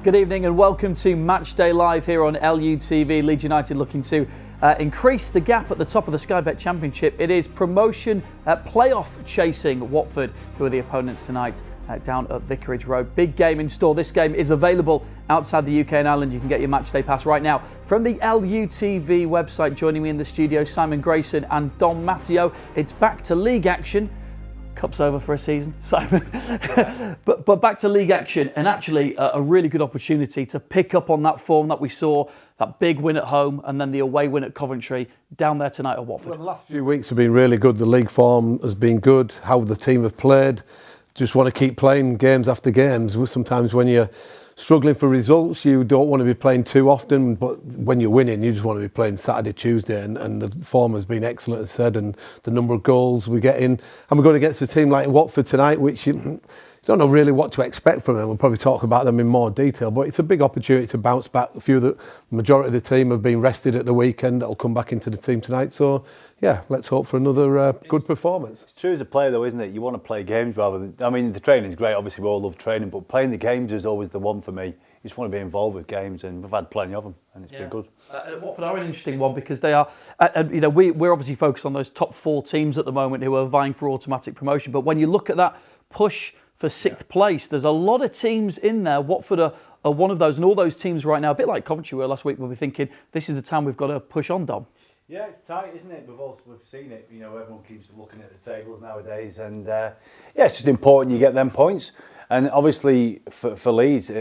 Good evening and welcome to Matchday Live here on LUTV. Leeds United looking to increase the gap at the top of the Sky Bet Championship. It is promotion playoff chasing Watford, who are the opponents tonight down at Vicarage Road. Big game in store. This game is available outside the UK and Ireland. You can get your Matchday pass right now from the LUTV website. Joining me in the studio, Simon Grayson and Don Matteo. It's back to league action. Cup's over for a season, Simon. but back to league action, and actually a really good opportunity to pick up on that form that we saw, that big win at home and then the away win at Coventry, down there tonight at Watford. Well, the last few weeks have been really good. The league form has been good. How the team have played. Just want to keep playing games after games. Sometimes when you're struggling for results, you don't want to be playing too often, but when you're winning, you just want to be playing Saturday, Tuesday, and the form has been excellent, as I said, and the number of goals we get in. And we're going against a team like Watford tonight, which you don't know really what to expect from them. We'll probably talk about them in more detail, but it's a big opportunity to bounce back. The majority of the team have been rested at the weekend. That'll come back into the team tonight. So, yeah, let's hope for another good performance. It's true as a player, though, isn't it? You want to play games rather than... I mean, the training's great. Obviously, we all love training, but playing the games is always the one for me. You just want to be involved with games, and we've had plenty of them, and it's been good. Watford are an interesting one because they are, we're obviously focused on those top four teams at the moment who are vying for automatic promotion. But when you look at that push for sixth place, there's a lot of teams in there. Watford are one of those, and all those teams right now, a bit like Coventry were last week, we'll be thinking this is the time we've got to push on, Dom. Yeah, it's tight, isn't it? We've seen it. You know, everyone keeps looking at the tables nowadays, and it's just important you get them points. And obviously for Leeds,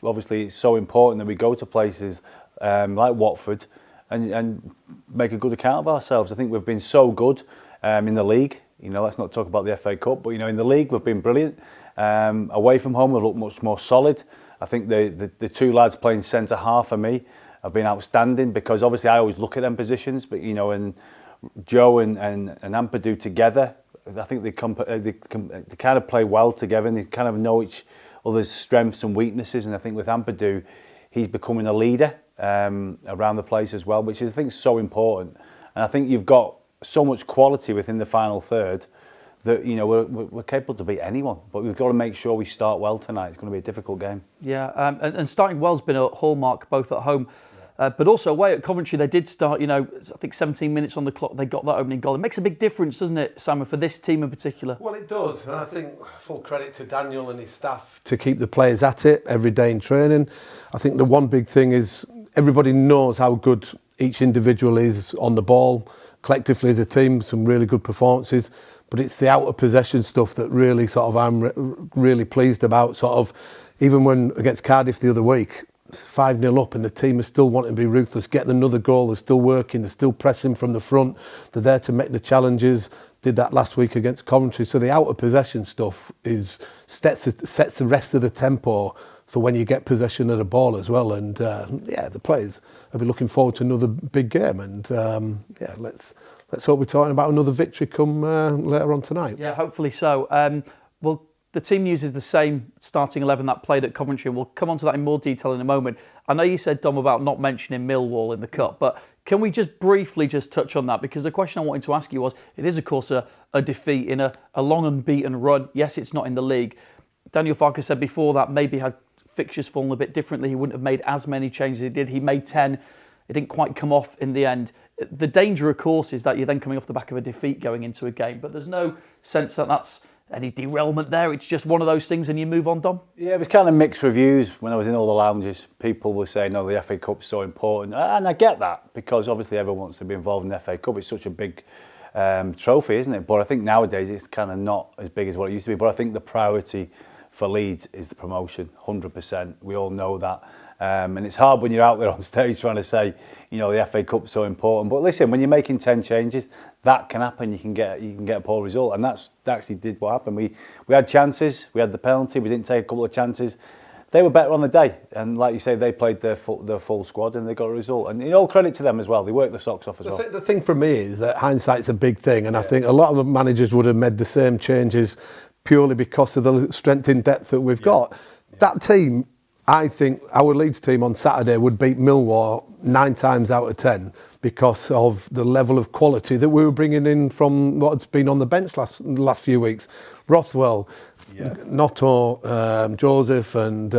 obviously it's so important that we go to places like Watford and make a good account of ourselves. I think we've been so good in the league. You know, let's not talk about the FA Cup, but you know, in the league we've been brilliant. Away from home we've looked much more solid. I think the two lads playing centre half for me have been outstanding, because obviously I always look at them positions, but you know, and Joe and Ampadu together, I think they kind of play well together, and they kind of know each other's strengths and weaknesses. And I think with Ampadu, he's becoming a leader around the place as well, which is, I think, so important. And I think you've got so much quality within the final third that, you know, we're capable to beat anyone, but we've got to make sure we start well tonight. It's going to be a difficult game. Yeah, and starting well's been a hallmark both at home, but also away at Coventry. They did start, you know, I think 17 minutes on the clock. They got that opening goal. It makes a big difference, doesn't it, Simon, for this team in particular? Well, it does, and I think full credit to Daniel and his staff to keep the players at it every day in training. I think the one big thing is everybody knows how good each individual is on the ball. Collectively as a team, some really good performances, but it's the out of possession stuff that really sort of I'm really pleased about. Sort of, even when against Cardiff the other week, 5-0 up and the team is still wanting to be ruthless, get another goal, they're still working, they're still pressing from the front, they're there to make the challenges. Did that last week against Coventry. So the out of possession stuff sets the rest of the tempo for when you get possession of the ball as well. And the players will be looking forward to another big game. And let's hope we're talking about another victory come later on tonight. Yeah, hopefully so. Well, the team uses the same starting 11 that played at Coventry, and we'll come on to that in more detail in a moment. I know you said, Dom, about not mentioning Millwall in the Cup, but can we just briefly just touch on that? Because the question I wanted to ask you was, it is, of course, a defeat in a long unbeaten run. Yes, it's not in the league. Daniel Farke said before that maybe had fixtures fallen a bit differently, he wouldn't have made as many changes as he did. He made 10. It didn't quite come off in the end. The danger, of course, is that you're then coming off the back of a defeat going into a game, but there's no sense that that's any derailment there. It's just one of those things and you move on, Dom? Yeah, it was kind of mixed reviews when I was in all the lounges. People were saying, no, the FA Cup's so important. And I get that, because obviously everyone wants to be involved in the FA Cup. It's such a big trophy, isn't it? But I think nowadays it's kind of not as big as what it used to be. But I think the priority for Leeds is the promotion, 100%. We all know that. And it's hard when you're out there on stage trying to say, you know, the FA Cup's so important. But listen, when you're making 10 changes, that can happen. You can get a poor result, and that actually did what happened. We had chances. We had the penalty. We didn't take a couple of chances. They were better on the day, and like you say, they played their full squad, and they got a result. And all credit to them as well. They worked their socks off as well. The thing for me is that hindsight's a big thing, and I think a lot of the managers would have made the same changes purely because of the strength in depth that we've got. That team, I think our Leeds team on Saturday would beat Millwall 9 times out of 10 because of the level of quality that we were bringing in from what's been on the bench last few weeks. Rothwell, Noto, Joseph and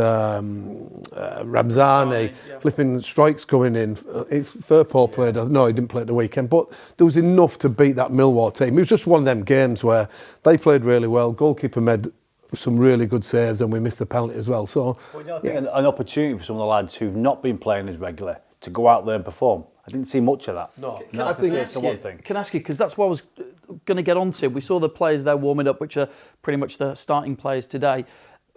Ramzani, flipping strikes coming in. Firpo played, no, he didn't play at the weekend, but there was enough to beat that Millwall team. It was just one of them games where they played really well, goalkeeper made some really good saves and we missed the penalty as well. So, I think an opportunity for some of the lads who've not been playing as regular to go out there and perform. I didn't see much of that. No, Can I ask you, because that's what I was going to get onto. We saw the players there warming up, which are pretty much the starting players today.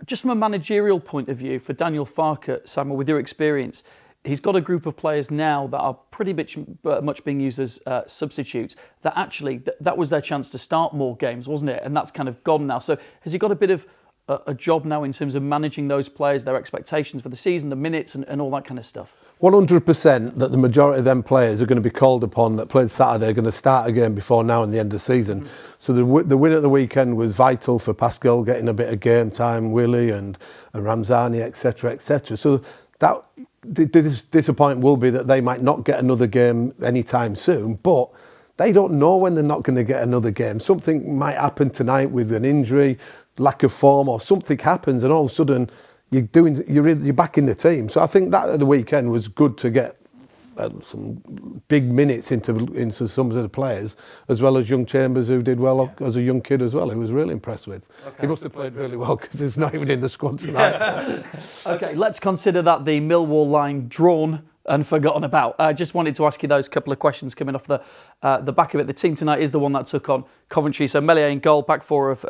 Just from a managerial point of view, for Daniel Farke, Simon, with your experience, he's got a group of players now that are pretty much being used as substitutes. That actually, that was their chance to start more games, wasn't it? And that's kind of gone now. So has he got a bit of a job now in terms of managing those players, their expectations for the season, the minutes and all that kind of stuff? 100% that the majority of them players are going to be called upon that played Saturday are going to start again before now and the end of the season. So the win at the weekend was vital for Pascal getting a bit of game time, Willie and Ramzani, etc., etc. So that the disappointment will be that they might not get another game anytime soon, but they don't know when they're not going to get another game. Something might happen tonight with an injury, lack of form, or something happens, and all of a sudden you're back in the team. So I think that at the weekend was good to get some big minutes into some of the players, as well as young Chambers, who did well as a young kid as well. He was really impressed with. Okay. He must have played really well because he's not even in the squad tonight. Okay, let's consider that the Millwall line drawn and forgotten about. I just wanted to ask you those couple of questions coming off the back of it. The team tonight is the one that took on Coventry. So Meslier in goal, back four of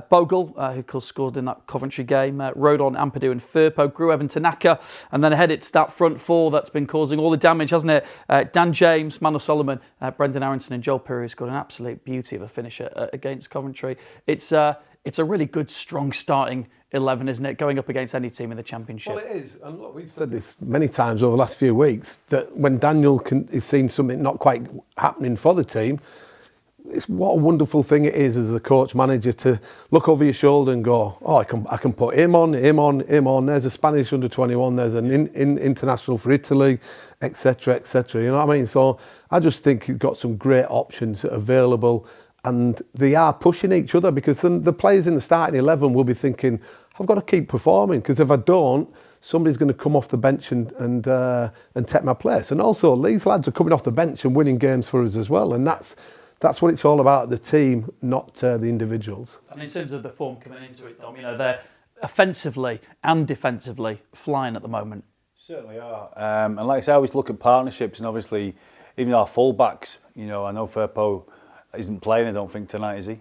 Bogle, who of course scored in that Coventry game, Rodon, Ampadu and Firpo, Gruev Tanaka, and then ahead it's that front four that's been causing all the damage, hasn't it? Dan James, Mano Solomon, Brendan Aaronson and Joel Perry, who's got an absolute beauty of a finish against Coventry. It's a really good, strong starting 11, isn't it, going up against any team in the Championship? Well, it is, and look, we've said this many times over the last few weeks, that when Daniel is seeing something not quite happening for the team, it's what a wonderful thing it is as the coach manager to look over your shoulder and go, oh, I can put him on. There's a Spanish under-21, there's an international for Italy, etc., etc. You know what I mean? So I just think he's got some great options available, and they are pushing each other, because then the players in the starting 11 will be thinking, I've got to keep performing, because if I don't, somebody's going to come off the bench and take my place. And also, these lads are coming off the bench and winning games for us as well, and that's what it's all about, the team, not the individuals. And in terms of the form coming into it, Dom, you know, they're offensively and defensively flying at the moment. Certainly are. And like I say, I always look at partnerships, and obviously even our full-backs, you know, I know Firpo isn't playing, I don't think, tonight, is he?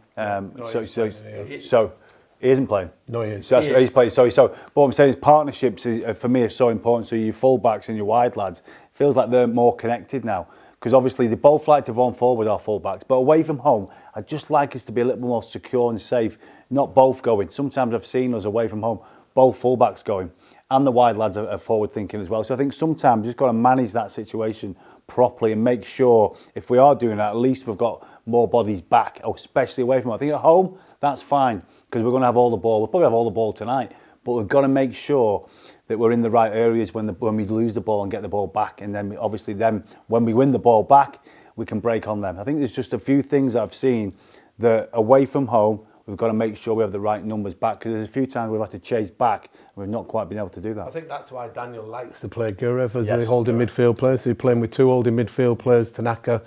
So he isn't playing. No, he is. So he's playing. Sorry. So what I'm saying is partnerships for me are so important. So your full-backs and your wide lads, it feels like they're more connected now. Because obviously they both like to run forward, our full-backs, but away from home, I'd just like us to be a little more secure and safe, not both going. Sometimes I've seen us away from home, both full-backs going, and the wide lads are forward-thinking as well. So I think sometimes you've just got to manage that situation properly and make sure, if we are doing that, at least we've got more bodies back, especially away from home. I think at home, that's fine, because we're going to have all the ball. We'll probably have all the ball tonight, but we've got to make sure that we're in the right areas when we lose the ball and get the ball back, and then when we win the ball back, we can break on them. I think there's just a few things I've seen that away from home, we've got to make sure we have the right numbers back, because there's a few times we've had to chase back and we've not quite been able to do that. I think that's why Daniel likes to play Gurev as a holding midfield player. So he's playing with two holding midfield players, Tanaka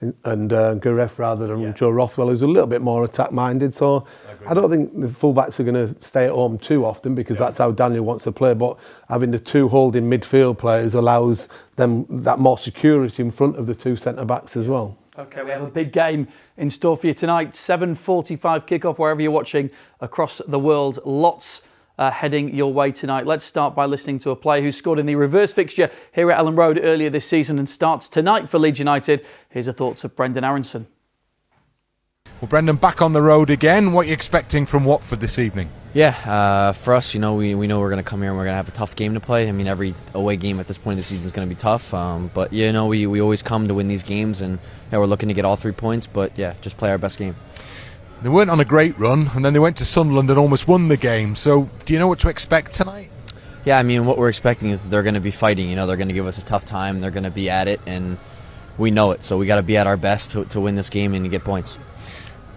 and Gurev, rather than Joe Rothwell, who's a little bit more attack-minded. So I don't think the full-backs are going to stay at home too often, because that's how Daniel wants to play. But having the two holding midfield players allows them that more security in front of the two centre-backs as well. Okay, we have a big game in store for you tonight. 7:45 kickoff wherever you're watching across the world. Lots heading your way tonight. Let's start by listening to a player who scored in the reverse fixture here at Elland Road earlier this season and starts tonight for Leeds United. Here's the thoughts of Brendan Aaronson. Well, Brendan, back on the road again. What are you expecting from Watford this evening? Yeah, for us, you know, we know we're going to come here and we're going to have a tough game to play. I mean, every away game at this point in the season is going to be tough. But, you know, we always come to win these games, and we're looking to get all 3 points. But, yeah, just play our best game. They weren't on a great run, and then they went to Sunderland and almost won the game. So do you know what to expect tonight? Yeah, I mean, what we're expecting is they're going to be fighting. You know, they're going to give us a tough time. They're going to be at it, and we know it. So we got to be at our best to win this game and to get points.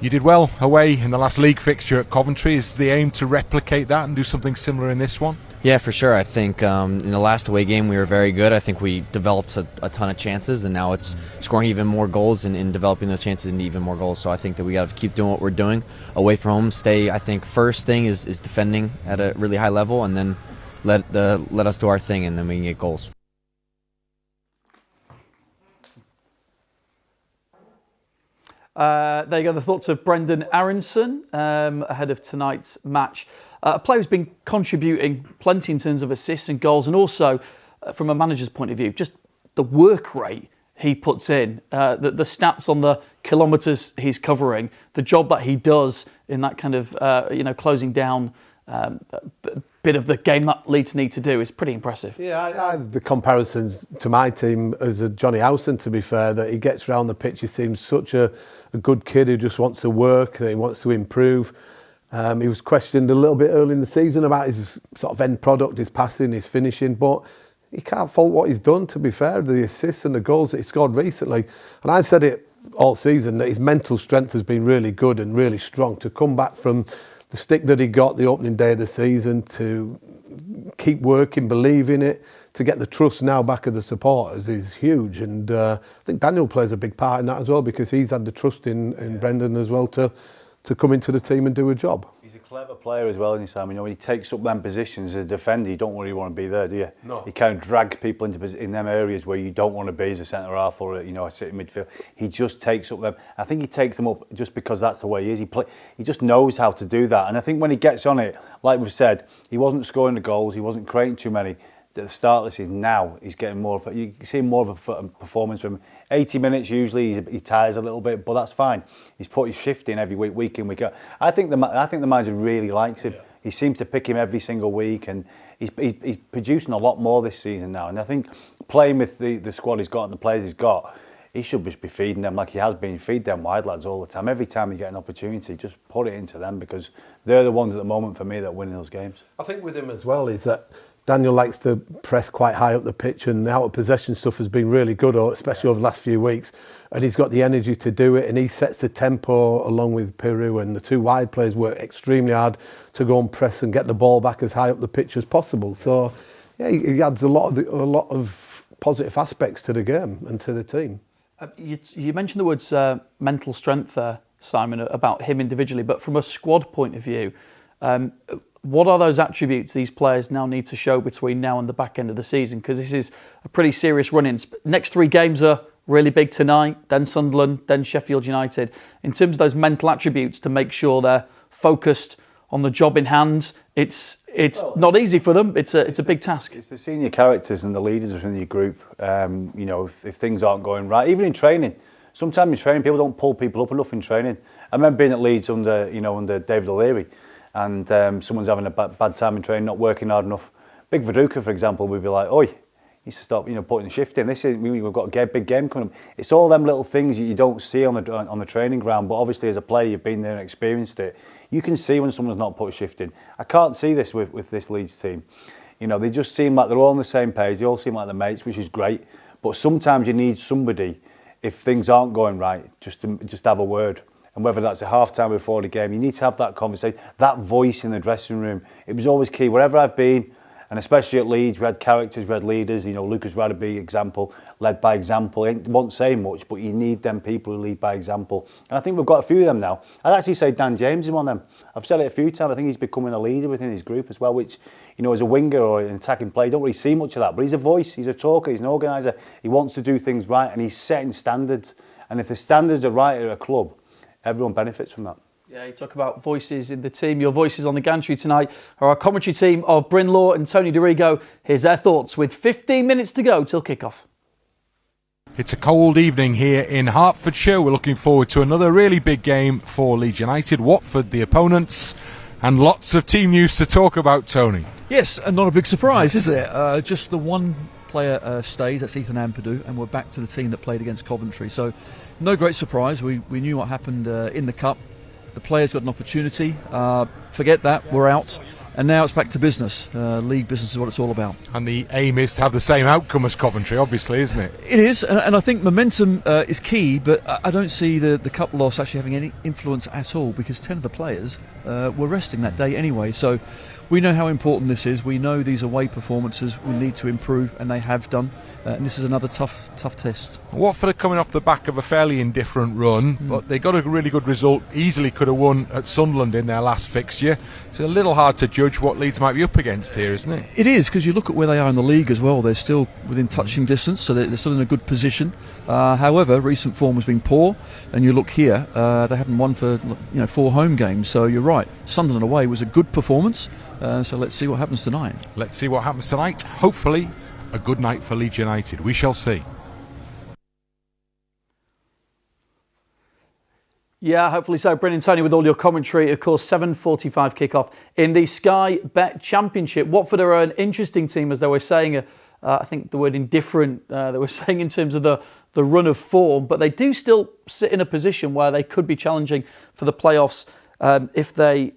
You did well away in the last league fixture at Coventry. Is the aim to replicate that and do something similar in this one? Yeah, for sure. I think in the last away game we were very good. I think we developed a ton of chances, and now it's scoring even more goals and developing those chances into even more goals. So I think that we got to keep doing what we're doing away from home. Stay. I think first thing is defending at a really high level, and then let us do our thing, and then we can get goals. There you go, the thoughts of Brendan Aaronson ahead of tonight's match. A player who's been contributing plenty in terms of assists and goals, and also from a manager's point of view, just the work rate he puts in, the stats on the kilometres he's covering, the job that he does in that kind of closing down bit of the game that Leeds need to do is pretty impressive. Yeah, I have the comparisons to my team as a Johnny Aaronson, to be fair, that he gets around the pitch. He seems such a good kid who just wants to work, that he wants to improve. He was questioned a little bit early in the season about his sort of end product, his passing, his finishing, but he can't fault what he's done, to be fair, the assists and the goals that he scored recently. And I've said it all season, that his mental strength has been really good and really strong. To come back from the stick that he got the opening day of the season, to keep working, believe in it, to get the trust now back of the supporters is huge. And I think Daniel plays a big part in that as well, because he's had the trust in Brendan as well to come into the team and do a job. He's a clever player as well, isn't he, Sam? You know, when he takes up them positions as a defender, you don't really want to be there, do you? No. He kind of drags people into in them areas where you don't want to be as a centre half or a sitting midfield. He just takes up them. I think he takes them up just because that's the way he is. He just knows how to do that. And I think when he gets on it, like we've said, he wasn't scoring the goals, he wasn't creating too many. At the start of the season, now he's getting more. You see more of a performance from him. 80 minutes usually he tires a little bit, but that's fine. He's put his shift in every week in, week out. I think the manager really likes him. Yeah. He seems to pick him every single week, and he's producing a lot more this season now. And I think playing with the squad he's got and the players he's got, he should just be feeding them like he has been. Feed them wide lads all the time. Every time you get an opportunity, just put it into them, because they're the ones at the moment for me that win those games. I think with him as well is that Daniel likes to press quite high up the pitch, and the out of possession stuff has been really good, especially over the last few weeks. And he's got the energy to do it, and he sets the tempo along with Peru, and the two wide players work extremely hard to go and press and get the ball back as high up the pitch as possible. So, yeah, he adds a lot of positive aspects to the game and to the team. You mentioned the words mental strength there, Simon, about him individually, but from a squad point of view, what are those attributes these players now need to show between now and the back end of the season? Because this is a pretty serious run-in. Next 3 games are really big tonight, then Sunderland, then Sheffield United. In terms of those mental attributes to make sure they're focused on the job in hand, it's not easy for them. It's a big task. It's the senior characters and the leaders within your group. If things aren't going right, even in training. Sometimes in training, people don't pull people up enough in training. I remember being at Leeds under David O'Leary, and someone's having a bad time in training, not working hard enough. Big Viduka, for example, would be like, "Oi, you need to stop, putting the shift in. We've got a big game coming up." It's all them little things that you don't see on the training ground, but obviously as a player, you've been there and experienced it. You can see when someone's not put a shift in. I can't see this with this Leeds team. They just seem like they're all on the same page. They all seem like they're mates, which is great. But sometimes you need somebody, if things aren't going right, just to have a word. And whether that's a half-time before the game, you need to have that conversation, that voice in the dressing room. It was always key. Wherever I've been, and especially at Leeds, we had characters, we had leaders. Lucas Radeby, example, led by example. He won't say much, but you need them people who lead by example. And I think we've got a few of them now. I'd actually say Dan James is one of them. I've said it a few times. I think he's becoming a leader within his group as well, which, as a winger or an attacking player, you don't really see much of that. But he's a voice, he's a talker, he's an organiser. He wants to do things right, and he's setting standards. And if the standards are right at a club, everyone benefits from that. Yeah, you talk about voices in the team. Your voices on the gantry tonight are our commentary team of Bryn Law and Tony DeRigo. Here's their thoughts with 15 minutes to go till kick-off. It's a cold evening here in Hertfordshire. We're looking forward to another really big game for Leeds United. Watford, the opponents, and lots of team news to talk about, Tony. Yes, and not a big surprise, is it? Just the one player stays, that's Ethan Ampadu, and we're back to the team that played against Coventry. So no great surprise. We knew what happened in the Cup. The players got an opportunity. Forget that, we're out. and now it's back to business. League business is what it's all about. And the aim is to have the same outcome as Coventry, obviously, isn't it? It is, and I think momentum is key, but I don't see the cup loss actually having any influence at all, because 10 of the players were resting that day anyway. So we know how important this is. We know these away performances we need to improve, and they have done. And this is another tough test. Watford are coming off the back of a fairly indifferent run, but they got a really good result. Easily could have won at Sunderland in their last fixture. It's a little hard to judge what Leeds might be up against here, isn't it? It is, because you look at where they are in the league as well. They're still within touching distance, so they're still in a good position. However, recent form has been poor, and you look here, they haven't won for 4 home games. So you're right, Sunderland away was a good performance. So let's see what happens tonight. Let's see what happens tonight. Hopefully a good night for Leeds United. We shall see. Yeah, hopefully so. Brendan, Tony, with all your commentary. Of course, 7:45 kickoff in the Sky Bet Championship. Watford are an interesting team, as they were saying. I think the word indifferent, they were saying in terms of the run of form, but they do still sit in a position where they could be challenging for the playoffs if they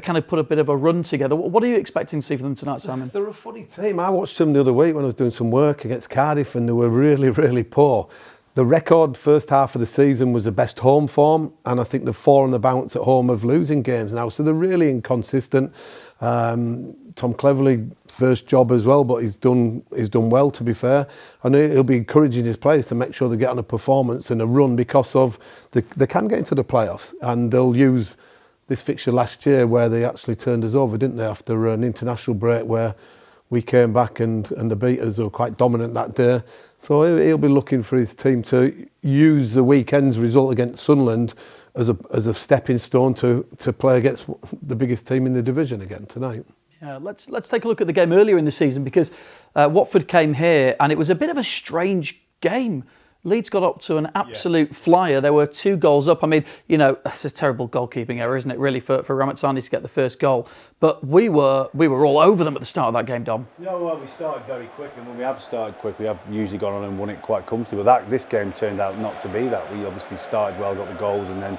kind of put a bit of a run together. What are you expecting to see from them tonight, Simon? They're a funny team. I watched them the other week when I was doing some work against Cardiff, and they were really, really poor. The record first half of the season was the best home form, and I think they're 4 on the bounce at home of losing games now, so they're really inconsistent. Tom Cleverley, first job as well, but he's done well, to be fair. And he'll be encouraging his players to make sure they get on a performance and a run, because of they can get into the playoffs, and they'll use this fixture last year where they actually turned us over, didn't they, after an international break where we came back and the beat us. They were quite dominant that day. So he'll be looking for his team to use the weekend's result against Sunderland as a stepping stone to play against the biggest team in the division again tonight. Yeah, let's take a look at the game earlier in the season, because Watford came here and it was a bit of a strange game. Leeds got up to an absolute flyer. There were 2 goals up. I mean, it's a terrible goalkeeping error, isn't it, really, for Ramazzani to get the first goal. But we were all over them at the start of that game, Dom. Well, we started very quick, and when we have started quick, we have usually gone on and won it quite comfortably. But this game turned out not to be that. We obviously started well, got the goals, and then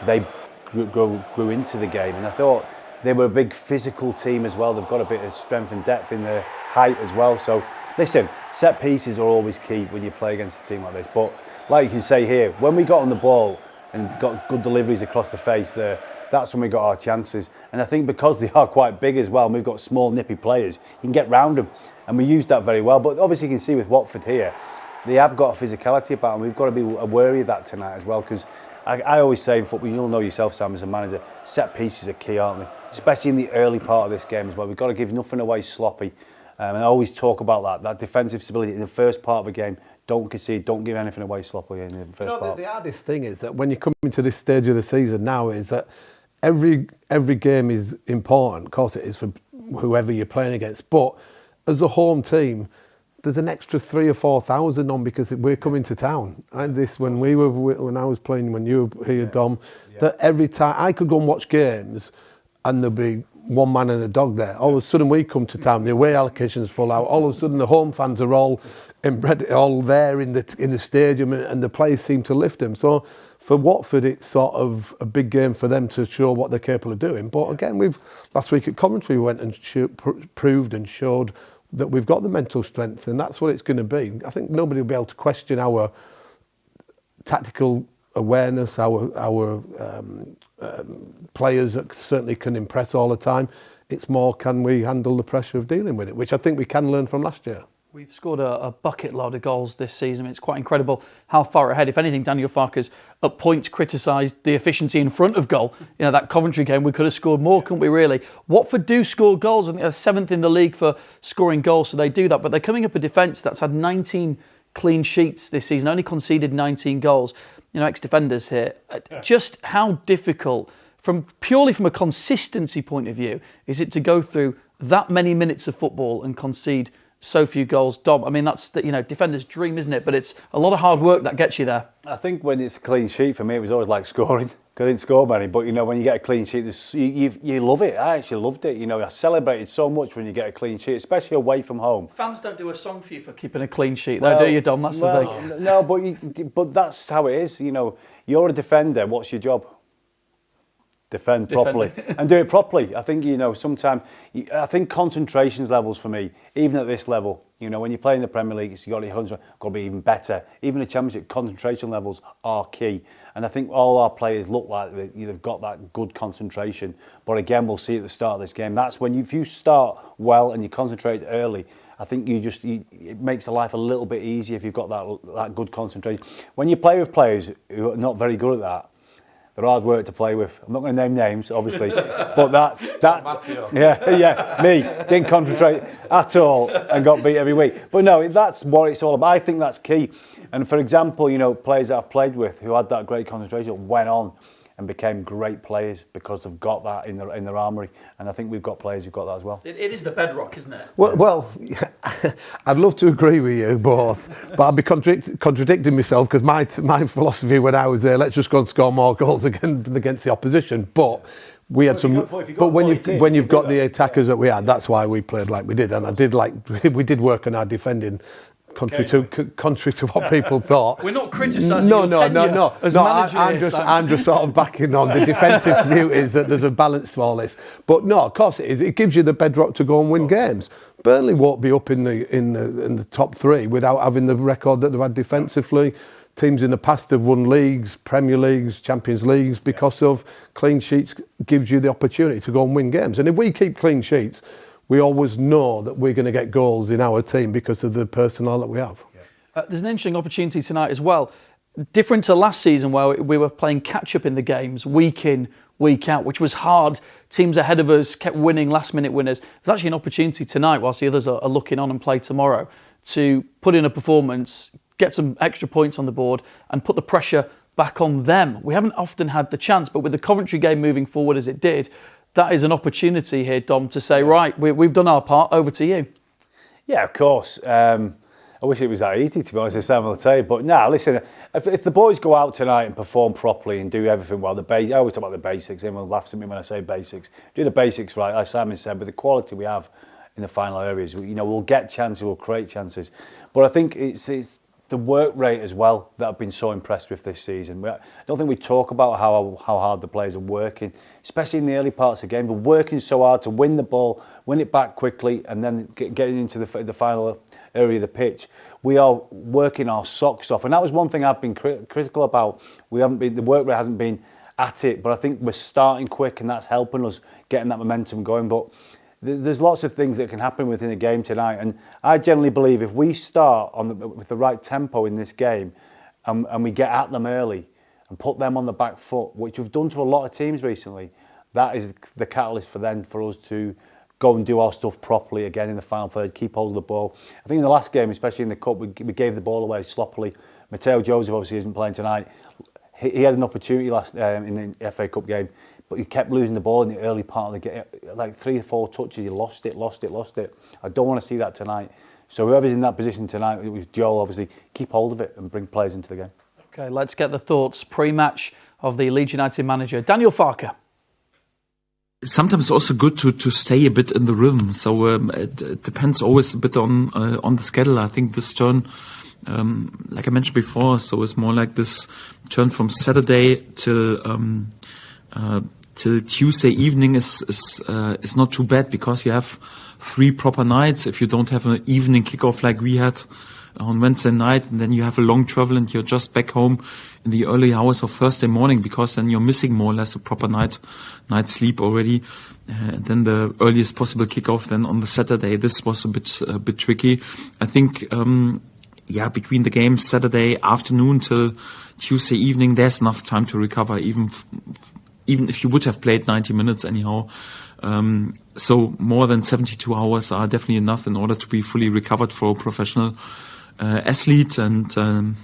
they grew into the game. And I thought they were a big physical team as well. They've got a bit of strength and depth in their height as well. So, listen, set pieces are always key when you play against a team like this. But like you can say here, when we got on the ball and got good deliveries across the face there, that's when we got our chances. And I think because they are quite big as well, and we've got small, nippy players, you can get round them. And we used that very well. But obviously you can see with Watford here, they have got a physicality about them. We've got to be wary of that tonight as well, because I always say in football, you'll know yourself, Sam, as a manager, set pieces are key, aren't they? Especially in the early part of this game as well. We've got to give nothing away sloppy. And I always talk about that defensive stability in the first part of a game. Don't concede, don't give anything away sloppily in the first part. The hardest thing is that when you come into this stage of the season now, is that every game is important. Of course it is for whoever you're playing against. But as a home team, there's an extra 3,000 or 4,000 on because we're coming to town. I had this when I was playing, when you were here, Dom, that every time I could go and watch games and there'd be one man and a dog there. All of a sudden we come to town, the away allocation's full out. All of a sudden the home fans are all there in the stadium, and the players seem to lift them. So for Watford, it's sort of a big game for them to show what they're capable of doing. But again, last week at Coventry, we went and proved and showed that we've got the mental strength, and that's what it's going to be. I think nobody will be able to question our tactical awareness, our players that certainly can impress all the time. It's more, can we handle the pressure of dealing with it, which I think we can learn from last year. We've scored a bucket load of goals this season. It's quite incredible how far ahead. If anything, Daniel Farke's at points criticised the efficiency in front of goal. That Coventry game, we could have scored more, couldn't we, really? Watford do score goals. I think they're 7th in the league for scoring goals, so they do that. But they're coming up a defence that's had 19 clean sheets this season, only conceded 19 goals. Ex-defenders here. Just how difficult, purely from a consistency point of view, is it to go through that many minutes of football and concede so few goals? Dom, I mean, that's the defender's dream, isn't it? But it's a lot of hard work that gets you there. I think when it's a clean sheet, for me, it was always like scoring. I didn't score many, but when you get a clean sheet, you love it. I actually loved it. I celebrated so much when you get a clean sheet, especially away from home. Fans don't do a song for you for keeping a clean sheet, though, do you, Dom? That's the thing. No, but that's how it is. You're a defender. What's your job? defend properly and do it properly. I think, sometimes, I think concentrations levels for me, even at this level, when you play in the Premier League, you've got to be even better. Even the Championship, concentration levels are key. And I think all our players look like they've got that good concentration. But again, we'll see at the start of this game. That's when if you start well and you concentrate early, I think it makes the life a little bit easier if you've got that good concentration. When you play with players who are not very good at that, they're hard work to play with. I'm not going to name names, obviously, but that's me. Didn't concentrate at all and got beat every week. But no, that's what it's all about. I think that's key. And for example, players that I've played with who had that great concentration went on and became great players because they've got that in their armoury. And I think we've got players who've got that as well. It is the bedrock, isn't it? Well, I'd love to agree with you both, but I'd be contradicting myself because my philosophy when I was there, let's just go and score more goals against the opposition. But we had when you've got the attackers that we had, that's why we played like we did. And we did work on our defending. Contrary to what people thought. We're not criticising your tenure. No. I'm just sort of backing on the defensive view is that there's a balance to all this. But no, of course it is. It gives you the bedrock to go and win games. Burnley won't be up in the top three without having the record that they've had defensively. Teams in the past have won leagues, Premier Leagues, Champions Leagues because of clean sheets. Gives you the opportunity to go and win games. And if we keep clean sheets, we always know that we're going to get goals in our team because of the personnel that we have. There's an interesting opportunity tonight as well. Different to last season where we were playing catch-up in the games, week in, week out, which was hard. Teams ahead of us kept winning last-minute winners. There's actually an opportunity tonight, whilst the others are looking on and play tomorrow, to put in a performance, get some extra points on the board and put the pressure back on them. We haven't often had the chance, but with the Coventry game moving forward as it did, that is an opportunity here, Dom, to say, right, we've done our part, over to you. Yeah, of course. I wish it was that easy, to be honest, this time I'll tell you. But now, listen, if the boys go out tonight and perform properly and do everything well, I always talk about the basics. Everyone laughs at me when I say basics. Do the basics right, like Simon said, with the quality we have in the final areas, we'll get chances, we'll create chances. But I think it's the work rate as well that I've been so impressed with this season. I don't think we talk about how hard the players are working, especially in the early parts of the game. But working so hard to win the ball, win it back quickly, and then getting into the final area of the pitch. We are working our socks off, and that was one thing I've been critical about. The work rate hasn't been at it, but I think we're starting quick, and that's helping us getting that momentum going. But there's lots of things that can happen within a game tonight, and I generally believe if we start with the right tempo in this game and we get at them early and put them on the back foot, which we've done to a lot of teams recently, that is the catalyst for us to go and do our stuff properly again in the final third, keep hold of the ball. I think in the last game, especially in the Cup, we gave the ball away sloppily. Matteo Joseph obviously isn't playing tonight. He had an opportunity in the FA Cup game, but you kept losing the ball in the early part of the game. Like 3 or 4 touches, you lost it. I don't want to see that tonight. So whoever's in that position tonight, with Joel, obviously, keep hold of it and bring players into the game. Okay, let's get the thoughts pre-match of the Leeds United manager, Daniel Farke. Sometimes it's also good to stay a bit in the rhythm. So it depends always a bit on the schedule. I think this turn, like I mentioned before, so it's more like this turn from Saturday till Tuesday evening is not too bad because you have 3 proper nights. If you don't have an evening kickoff like we had on Wednesday night, and then you have a long travel and you're just back home in the early hours of Thursday morning, because then you're missing more or less a proper night's sleep already. And then the earliest possible kickoff then on the Saturday. This was a bit tricky. I think between the games Saturday afternoon till Tuesday evening, there's enough time to recover, even if you would have played 90 minutes anyhow. So more than 72 hours are definitely enough in order to be fully recovered for a professional athlete. And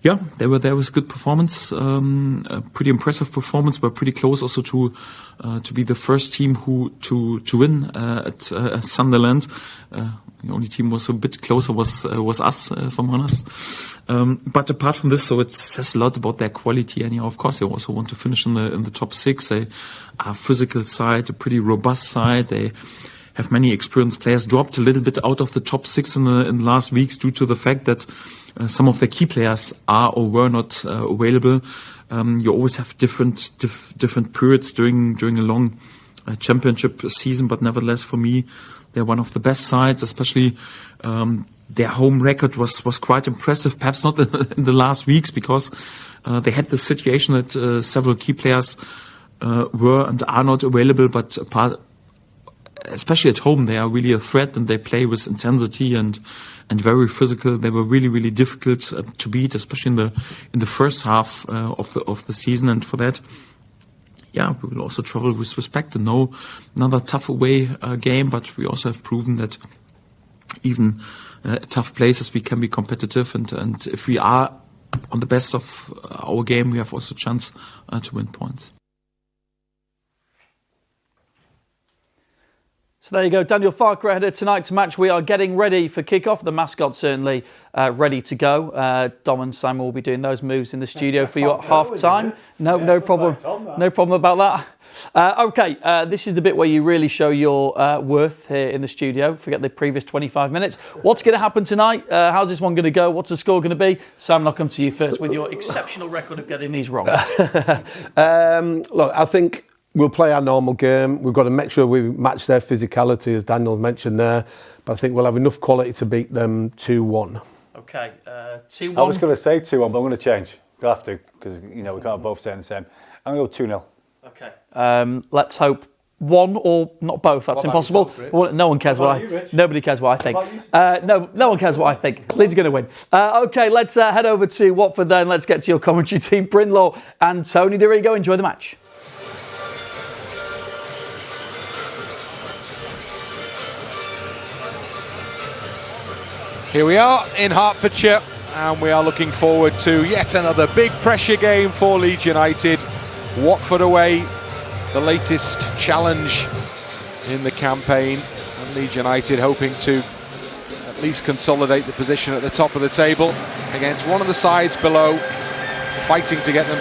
there was good performance, a pretty impressive performance. We're pretty close also to be the first team to win at Sunderland. The only team was a bit closer was us, if I'm honest. But apart from this, so it says a lot about their quality. And of course, they also want to finish in the top 6. They are a physical side, a pretty robust side. They have many experienced players. Dropped a little bit out of the top 6 in the last weeks due to the fact that some of their key players are or were not available. You always have different periods during a long championship season, but nevertheless, for me, they're one of the best sides. Especially their home record was quite impressive. Perhaps not in the last weeks, because they had the situation that several key players were and are not available, but especially at home, they are really a threat, and they play with intensity and very physical. They were really difficult to beat, especially in the first half of the season. And for that, yeah, we will also travel with respect and know another tough away game. But we also have proven that even tough places we can be competitive, and if we are on the best of our game, we have also a chance to win points. So there you go, Daniel Farke ahead of tonight's match. We are getting ready for kick-off. The mascot certainly ready to go. Dom and Simon will be doing those moves in the studio for you at half-time. No problem. No problem about that. Okay, this is the bit where you really show your worth here in the studio. Forget the previous 25 minutes. What's going to happen tonight? How's this one going to go? What's the score going to be? Simon, I'll come to you first with your exceptional record of getting these wrong. Look, I think we'll play our normal game. We've got to make sure we match their physicality, as Daniel mentioned there. But I think we'll have enough quality to beat them 2-1. Okay, 2-1. I was going to say 2-1, but I'm going to change. We'll have to, because we can't both say the same. I'm going to go 2-0. Okay. Let's hope one or not both. That's impossible. No one cares nobody cares what I think. No one cares what I think. Leeds are going to win. Okay, let's head over to Watford then. Let's get to your commentary team, Brynlaw and Tony DeRigo. Enjoy the match. Here we are in Hertfordshire, and we are looking forward to yet another big pressure game for Leeds United. Watford away, the latest challenge in the campaign, and Leeds United hoping to at least consolidate the position at the top of the table against one of the sides below, fighting to get them